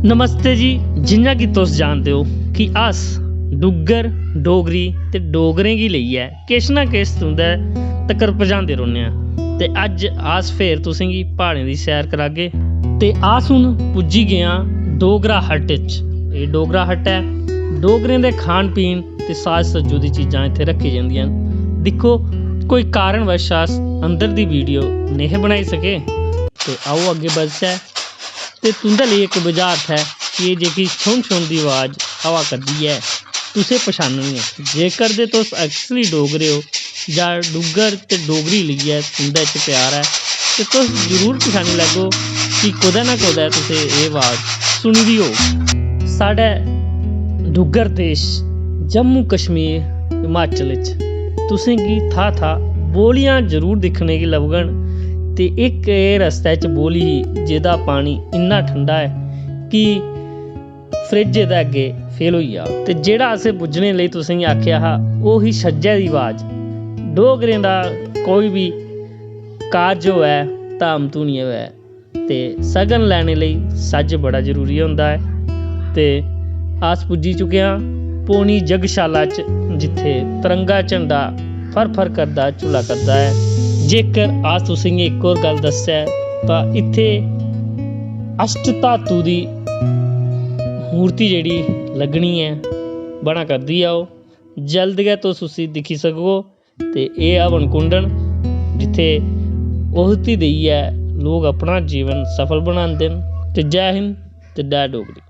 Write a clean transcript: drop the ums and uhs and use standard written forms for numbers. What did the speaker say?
नमस्ते जी। जियां कि तुस जानते हो कि अस डुग्गर डोगरी ते डोगरें गी लेइयै किश ना किश तुं'दे तक्कर पजांदे रौह्ने आं ते अज्ज अस फिर तुसें गी प्हाड़ें दी सैर करागे ते अस हून पुज्जी गे आं डोगरा हट च। एह् डोगरा हट ऐ। डोगरें दे खान पीन ते साज सज्जू दी चीज़ां इत्थै रक्खी जंदियां न। दिक्खो कोई कारणवश अस अंदर दी वीडियो नहीं बनाई सके ते आओ अग्गे बधचै ते तुं'दे लेई इक बुझारत है कि एह् जेह्की छुन दी आवाज़ हवा करदी ऐ तुसें पछाननी ऐ। जेकर जे तुस एक्चुअली डोगरे हो जां डुग्गर ते डोगरी लेइयै तुं'दे च प्यार ऐ ते तुस जरूर पछानी लैगो कि कुदै ना कुदै तुसें एह् आवाज़ सुनी दी होग। साढ़े डुग्गर देश जम्मू कश्मीर हिमाचल च तुसें गी थां बोलियां जरूर दिक्खने गी लभगन ते इक एह् रस्ते च बोली ही जेह्दा पानी इन्ना ठंडा ऐ कि फ्रिज एह्दे अग्गें फेल होई जा। ते जेह्ड़ा असें पुज्जने लेई तुसें गी आखेआ हा ओह् ही छज्जै दी आवाज़। डोगरें दा कोई बी कारज होऐ धाम धूनी होऐ ते सगन लैने लेई सज्ज बड़ा जरूरी होंदा है ते अस पुज्जी चुके आं पौनी जगशाला च जित्थे तिरंगा झंडा फर करदा झुला करदा है। जेकर अस तुसें गी इक होर गल्ल दस्सै तां इत्थे अष्ट धातु दी मूर्ति जेह्ड़ी लग्गनी ऐ बना करदी ऐ। ओह् जल्द गै तुस उसी दिक्खी सकगो ते एह् हवन कुंड न जित्थे ओह्ती देइयै लोग अपना जीवन सफल बनांदे न। ते जै हिंद ते जै डोगरी।